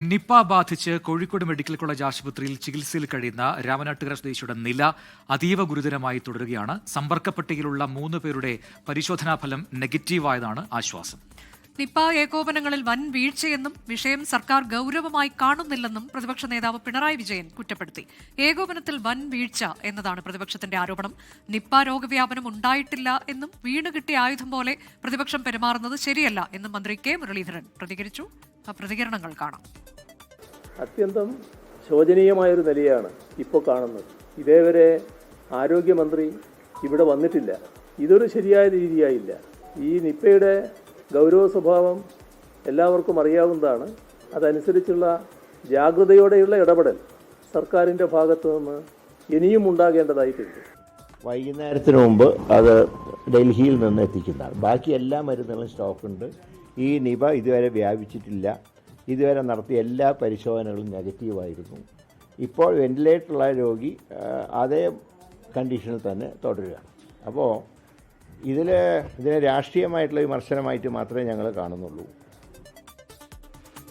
Nipah ബാധിച്ച് Kozhikode medical college ആശുപത്രിയിൽ ചികിത്സയിൽ കഴിയുന്ന രാമനാട്ടുകര സ്വദേശിയുടെ നില അതീവ ഗുരുതരമായി തുടരുകയാണ്. സമ്പർക്ക പട്ടികയിലുള്ള 3 പേരുടെ പരിശോധനാ ഫലം നെഗറ്റീവായതാണ് ആശ്വാസം. നിപ ഏകോപനങ്ങളിൽ വൻ വീഴ്ചയെന്നും വിഷയം സർക്കാർ ഗൌരവമായി കാണുന്നില്ലെന്നും പ്രതിപക്ഷ നേതാവ് പിണറായി വിജയൻ കുറ്റപ്പെടുത്തി. ഏകോപനത്തിൽ വൻ വീഴ്ച എന്നതാണ് പ്രതിപക്ഷത്തിന്റെ ആരോപണം. നിപ രോഗവ്യാപനം ഉണ്ടായിട്ടില്ല എന്നും വീണുകിട്ടിയ ആയുധം പോലെ പ്രതിപക്ഷം പെരുമാറുന്നത് ശരിയല്ല എന്നും മന്ത്രി കെ മുരളീധരൻ പ്രതികരിച്ചു. ആ പ്രതികരണങ്ങൾ കാണാം. അത്യന്തം ശോചനീയമായൊരു നിലയാണ് ഇപ്പോൾ കാണുന്നത്. ഇതേവരെ ആരോഗ്യമന്ത്രി ഇവിടെ വന്നിട്ടില്ല. ഇതൊരു ശരിയായ രീതിയായില്ല. ഈ നിപ്പയുടെ ഗൗരവ സ്വഭാവം എല്ലാവർക്കും അറിയാവുന്നതാണ്. അതനുസരിച്ചുള്ള ജാഗ്രതയോടെയുള്ള ഇടപെടൽ സർക്കാരിൻ്റെ ഭാഗത്തു നിന്ന് ഇനിയും ഉണ്ടാകേണ്ടതായിട്ടുണ്ട്. വൈകുന്നേരത്തിന് മുമ്പ് അത് ഡൽഹിയിൽ നിന്ന് എത്തിക്കുന്നതാണ്. ബാക്കി എല്ലാ മരുന്നുകളും സ്റ്റോക്കുണ്ട്. ഈ നിപ ഇതുവരെ വ്യാപിച്ചിട്ടില്ല. ഇതുവരെ നടത്തിയ എല്ലാ പരിശോധനകളും നെഗറ്റീവായിരുന്നു. ഇപ്പോൾ വെന്റിലേറ്ററുള്ള രോഗി അതേ കണ്ടീഷനിൽ തന്നെ തുടരുകയാണ്. അപ്പോൾ ഇതിനെ രാഷ്ട്രീയമായിട്ടുള്ള വിമർശനമായിട്ട് മാത്രമേ ഞങ്ങൾ കാണുന്നുള്ളൂ.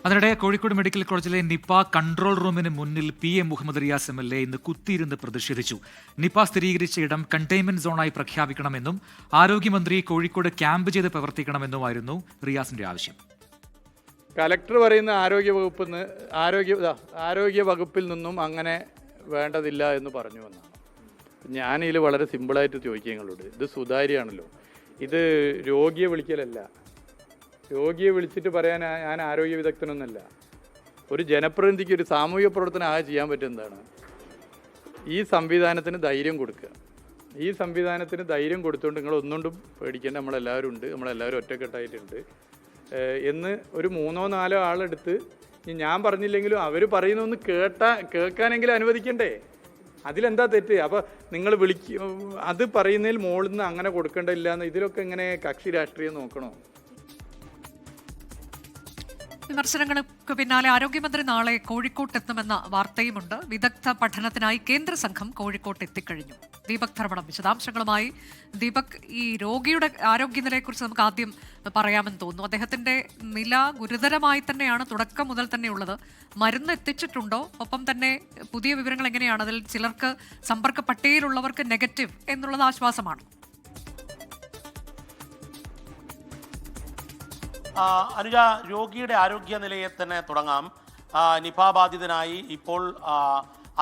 അതിനിടെ കോഴിക്കോട് മെഡിക്കൽ കോളേജിലെ നിപ കൺട്രോൾ റൂമിന് മുന്നിൽ PM മുഹമ്മദ് റിയാസ് MLA ഇന്ന് കുത്തിയിരുന്ന് പ്രതിഷേധിച്ചു. നിപ സ്ഥിരീകരിച്ച ഇടം കണ്ടെയ്ൻമെന്റ് സോണായി പ്രഖ്യാപിക്കണമെന്നും ആരോഗ്യമന്ത്രി കോഴിക്കോട് ക്യാമ്പ് ചെയ്ത് പ്രവർത്തിക്കണമെന്നുമായിരുന്നു റിയാസിന്റെ ആവശ്യം. കലക്ടർ പറയുന്ന ആരോഗ്യ വകുപ്പിൽ നിന്നും അങ്ങനെ വേണ്ടതില്ല എന്ന് പറഞ്ഞു എന്നാണ്. ഞാനിതിൽ വളരെ സിമ്പിളായിട്ട് ചോദിക്കുക നിങ്ങളോട്, ഇത് സുതാര്യമാണല്ലോ. ഇത് രോഗിയെ വിളിക്കലല്ല. രോഗിയെ വിളിച്ചിട്ട് പറയാൻ ഞാൻ ആരോഗ്യ വിദഗ്ധനൊന്നല്ല. ഒരു ജനപ്രതിനിധിക്ക് ഒരു സാമൂഹിക പ്രവർത്തനം ചെയ്യാൻ പറ്റുന്നതാണ് ഈ സംവിധാനത്തിന് ധൈര്യം കൊടുക്കുക. ഈ സംവിധാനത്തിന് ധൈര്യം കൊടുത്തുകൊണ്ട് നിങ്ങൾ ഒന്നുകൊണ്ടും പേടിക്കേണ്ട, നമ്മളെല്ലാവരും ഉണ്ട്, നമ്മളെല്ലാവരും ഒറ്റക്കെട്ടായിട്ടുണ്ട് എന്ന് ഒരു 3-4 ആളെടുത്ത് ഞാൻ പറഞ്ഞില്ലെങ്കിലും അവർ പറയുന്നൊന്ന് കേൾക്കാനെങ്കിലും അനുവദിക്കണ്ടേ? അതിലെന്താ തെറ്റ്? അപ്പോൾ നിങ്ങൾ അത് പറയുന്നതിൽ മുകളിൽ നിന്ന് അങ്ങനെ കൊടുക്കേണ്ടില്ല എന്ന് ഇതിലൊക്കെ ഇങ്ങനെ കക്ഷി രാഷ്ട്രീയം നോക്കണോ? വിമർശനങ്ങൾക്ക് പിന്നാലെ ആരോഗ്യമന്ത്രി നാളെ കോഴിക്കോട്ടെത്തുമെന്ന വാർത്തയുമുണ്ട്. വിദഗ്ധ പഠനത്തിനായി കേന്ദ്ര സംഘം കോഴിക്കോട്ട് എത്തിക്കഴിഞ്ഞു. ദീപക് ധർമ്മടം വിശദാംശങ്ങളുമായി. ദീപക്, ഈ രോഗിയുടെ ആരോഗ്യനിലയെക്കുറിച്ച് നമുക്ക് ആദ്യം പറയാമെന്ന് തോന്നുന്നു. അദ്ദേഹത്തിന്റെ നില ഗുരുതരമായി തന്നെയാണ് തുടക്കം മുതൽ തന്നെ ഉള്ളത്. മരുന്ന് എത്തിച്ചിട്ടുണ്ടോ? ഒപ്പം തന്നെ പുതിയ വിവരങ്ങൾ എങ്ങനെയാണ്? അതിൽ ചിലർക്ക് സമ്പർക്ക പട്ടികയിലുള്ളവർക്ക് നെഗറ്റീവ് എന്നുള്ളത് ആശ്വാസമാണ്. അനുജ, രോഗിയുടെ ആരോഗ്യനിലയെ തന്നെ തുടങ്ങാം. നിപ ബാധിതനായി ഇപ്പോൾ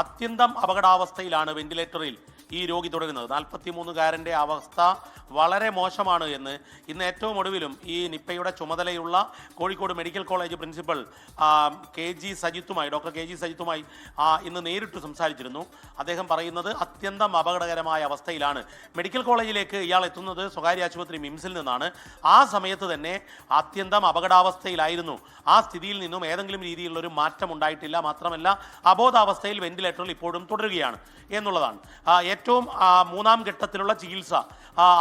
അത്യന്തം അപകടാവസ്ഥയിലാണ് വെന്റിലേറ്ററിൽ ഈ രോഗി തുടരുന്നത്. 43-കാരൻ്റെ അവസ്ഥ വളരെ മോശമാണ് എന്ന് ഇന്ന് ഏറ്റവും ഒടുവിലും ഈ നിപ്പയുടെ ചുമതലയുള്ള Kozhikode medical college principal doctor K G സജിത്തുമായി ഇന്ന് നേരിട്ട് സംസാരിച്ചിരുന്നു. അദ്ദേഹം പറയുന്നത് അത്യന്തം അപകടകരമായ അവസ്ഥയിലാണ്. മെഡിക്കൽ കോളേജിലേക്ക് ഇയാൾ എത്തുന്നത് സ്വകാര്യ ആശുപത്രി മിംസിൽ നിന്നാണ്. ആ സമയത്ത് തന്നെ അത്യന്തം അപകടാവസ്ഥയിലായിരുന്നു. ആ സ്ഥിതിയിൽ നിന്നും ഏതെങ്കിലും രീതിയിലുള്ളൊരു മാറ്റം ഉണ്ടായിട്ടില്ല. മാത്രമല്ല അബോധാവസ്ഥയിൽ വെന്റിലേറ്ററിൽ ഇപ്പോഴും തുടരുകയാണ് എന്നുള്ളതാണ്. ഏറ്റവും 3ാം ഘട്ടത്തിലുള്ള ചികിത്സ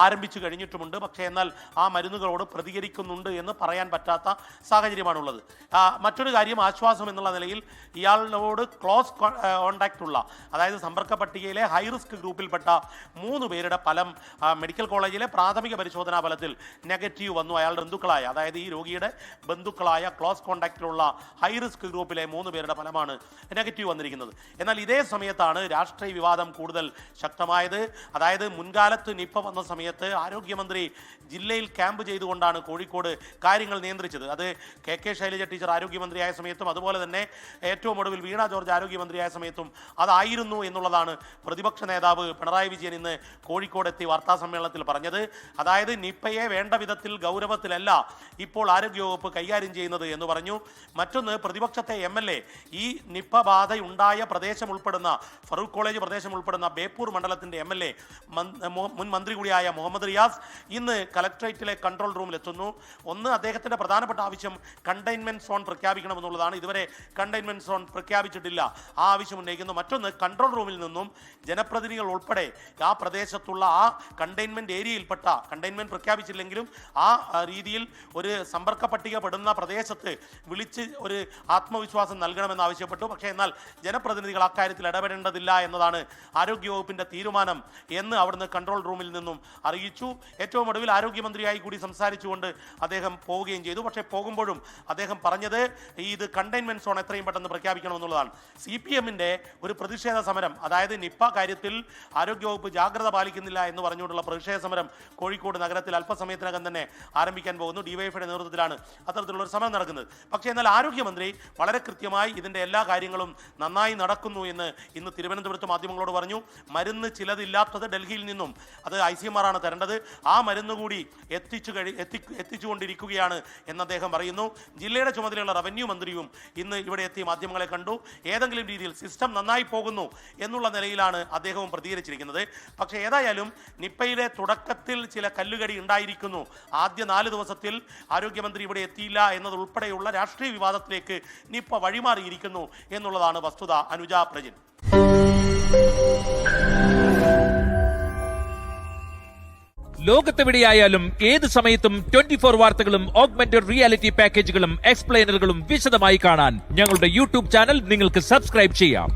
ആരംഭിച്ചു കഴിഞ്ഞിട്ടുമുണ്ട്. പക്ഷേ എന്നാൽ ആ മരുന്നുകളോട് പ്രതികരിക്കുന്നുണ്ട് എന്ന് പറയാൻ പറ്റാത്ത സാഹചര്യമാണുള്ളത്. മറ്റൊരു കാര്യം, ആശ്വാസം എന്നുള്ള നിലയിൽ ഇയാളോട് ക്ലോസ് കോണ്ടാക്റ്റ് ഉള്ള, അതായത് സമ്പർക്ക പട്ടികയിലെ ഹൈ റിസ്ക് ഗ്രൂപ്പിൽപ്പെട്ട 3 പേരുടെ ഫലം മെഡിക്കൽ കോളേജിലെ പ്രാഥമിക പരിശോധനാ ഫലത്തിൽ നെഗറ്റീവ് വന്നു. അയാളുടെ ബന്ധുക്കളായ, അതായത് ഈ രോഗിയുടെ ബന്ധുക്കളായ ക്ലോസ് കോണ്ടാക്റ്റിലുള്ള ഹൈ റിസ്ക് ഗ്രൂപ്പിലെ 3 പേരുടെ ഫലമാണ് നെഗറ്റീവ് വന്നിരിക്കുന്നത്. എന്നാൽ ഇതേ സമയത്താണ് രാഷ്ട്രീയ വിവാദം കൂടുതൽ ശക്തമായത്. അതായത് മുൻകാലത്ത് നിപ്പ വന്ന സമയത്ത് ആരോഗ്യമന്ത്രി ജില്ലയിൽ ക്യാമ്പ് ചെയ്തുകൊണ്ടാണ് കോഴിക്കോട് കാര്യങ്ങൾ നിയന്ത്രിച്ചത്. അത് കെ ശൈലജ ടീച്ചർ ആരോഗ്യമന്ത്രിയായ സമയത്തും അതുപോലെ തന്നെ ഏറ്റവും ഒടുവിൽ വീണ ജോർജ് ആരോഗ്യമന്ത്രിയായ സമയത്തും അതായിരുന്നു എന്നുള്ളതാണ് പ്രതിപക്ഷ നേതാവ് പിണറായി വിജയൻ ഇന്ന് കോഴിക്കോടെത്തി വാർത്താ സമ്മേളനത്തിൽ പറഞ്ഞത്. അതായത് നിപ്പയെ വേണ്ട വിധത്തിൽ ഗൗരവത്തിലല്ല ഇപ്പോൾ ആരോഗ്യവകുപ്പ് കൈകാര്യം ചെയ്യുന്നത് എന്ന് പറഞ്ഞു. മറ്റൊന്ന്, പ്രതിപക്ഷത്തെ MLA ഈ നിപ്പ ബാധയുണ്ടായ പ്രദേശം ഉൾപ്പെടുന്ന ഫറൂഖ് കോളേജ് പ്രദേശം ഉൾപ്പെടുന്ന ബേപ്പൂർ മണ്ഡലത്തിൻ്റെ MLA മുൻ മന്ത്രി കൂടിയായ മുഹമ്മദ് റിയാസ് ഇന്ന് കലക്ട്രേറ്റിലെ കൺട്രോൾ റൂമിലെത്തുന്നു. ഒന്ന്, അദ്ദേഹത്തിൻ്റെ പ്രധാനപ്പെട്ട ആവശ്യം കണ്ടെയ്ൻമെൻറ്റ് സോൺ പ്രഖ്യാപിക്കണമെന്നുള്ളതാണ്. ഇതുവരെ കണ്ടെയ്ൻമെൻറ്റ് സോൺ പ്രഖ്യാപിച്ചിട്ടില്ല. ആ ആവശ്യം ഉന്നയിക്കുന്നു. മറ്റൊന്ന്, കൺട്രോൾ റൂമിൽ നിന്നും ജനപ്രതിനിധികൾ ഉൾപ്പെടെ ആ പ്രദേശത്തുള്ള ആ കണ്ടെയ്ൻമെൻറ്റ് ഏരിയയിൽപ്പെട്ട, കണ്ടെയ്ൻമെൻറ്റ് പ്രഖ്യാപിച്ചില്ലെങ്കിലും ആ രീതിയിൽ ഒരു സമ്പർക്ക പട്ടിക പെടുന്ന പ്രദേശത്ത് വിളിച്ച് ഒരു ആത്മവിശ്വാസം നൽകണമെന്ന് ആവശ്യപ്പെട്ടു. പക്ഷേ എന്നാൽ ജനപ്രതിനിധികൾ അക്കാര്യത്തിൽ ഇടപെടേണ്ടതില്ല എന്നതാണ് ആരോഗ്യവകുപ്പിൻ്റെ തീരുമാനം എന്ന് അവിടുന്ന് കൺട്രോൾ റൂമിൽ നിന്നും അറിയിച്ചു. ഏറ്റവും ഒടുവിൽ ആരോഗ്യമന്ത്രിയായി കൂടി സംസാരിച്ചുകൊണ്ട് അദ്ദേഹം പോവുകയും ചെയ്തു. പക്ഷേ പോകുമ്പോഴും അദ്ദേഹം പറഞ്ഞത് ഇത് കണ്ടെയ്ൻമെന്റ് സോൺ എത്രയും പെട്ടെന്ന് പ്രഖ്യാപിക്കണമെന്നുള്ളതാണ്. CPM-ന്റെ ഒരു പ്രതിഷേധ സമരം, അതായത് നിപ്പ കാര്യത്തിൽ ആരോഗ്യവകുപ്പ് ജാഗ്രത പാലിക്കുന്നില്ല എന്ന് പറഞ്ഞുകൊണ്ടുള്ള പ്രതിഷേധ സമരം കോഴിക്കോട് നഗരത്തിൽ അല്പസമയത്തിനകം തന്നെ ആരംഭിക്കാൻ പോകുന്നു. ഡിവൈഎഫ്ഐയുടെ നേതൃത്വത്തിലാണ് അത്തരത്തിലുള്ള ഒരു സമരം നടക്കുന്നത്. പക്ഷേ എന്നാൽ ആരോഗ്യമന്ത്രി വളരെ കൃത്യമായി ഇതിൻ്റെ എല്ലാ കാര്യങ്ങളും നന്നായി നടക്കുന്നു എന്ന് ഇന്ന് തിരുവനന്തപുരത്ത് മാധ്യമങ്ങളോട് പറഞ്ഞു. മരുന്ന് ചിലതില്ലാത്തത് ഡൽഹിയിൽ നിന്നും അത് ICMR ആണ് തരേണ്ടത്, ആ മരുന്ന് കൂടി എത്തിച്ചുകൊണ്ടിരിക്കുകയാണ് എന്ന് അദ്ദേഹം പറയുന്നു. ജില്ലയുടെ ചുമതലയുള്ള റവന്യൂ മന്ത്രിയും ഇന്ന് ഇവിടെ എത്തി മാധ്യമങ്ങളെ കണ്ടു. ഏതെങ്കിലും രീതിയിൽ സിസ്റ്റം നന്നായി പോകുന്നു എന്നുള്ള നിലയിലാണ് അദ്ദേഹവും പ്രതികരിച്ചിരിക്കുന്നത്. പക്ഷേ ഏതായാലും നിപ്പയുടെ തുടക്കത്തിൽ ചില കല്ലുകടി ഉണ്ടായിരിക്കുന്നു. ആദ്യ 4 ദിവസത്തിൽ ആരോഗ്യമന്ത്രി ഇവിടെ എത്തിയില്ല എന്നതുൾപ്പെടെയുള്ള രാഷ്ട്രീയ വിവാദത്തിലേക്ക് നിപ്പ വഴിമാറിയിരിക്കുന്നു എന്നുള്ളതാണ് വസ്തുത. അനുജ പ്രജിൻ. ലോകത്തെവിടെയായാലും ഏത് സമയത്തും 24 വാർത്തകളും ഓഗ്മെന്റഡ് റിയാലിറ്റി പാക്കേജുകളും എക്സ്പ്ലെയിനറുകളും വിശദമായി കാണാൻ ഞങ്ങളുടെ യൂട്യൂബ് ചാനൽ നിങ്ങൾക്ക് സബ്സ്ക്രൈബ് ചെയ്യാം.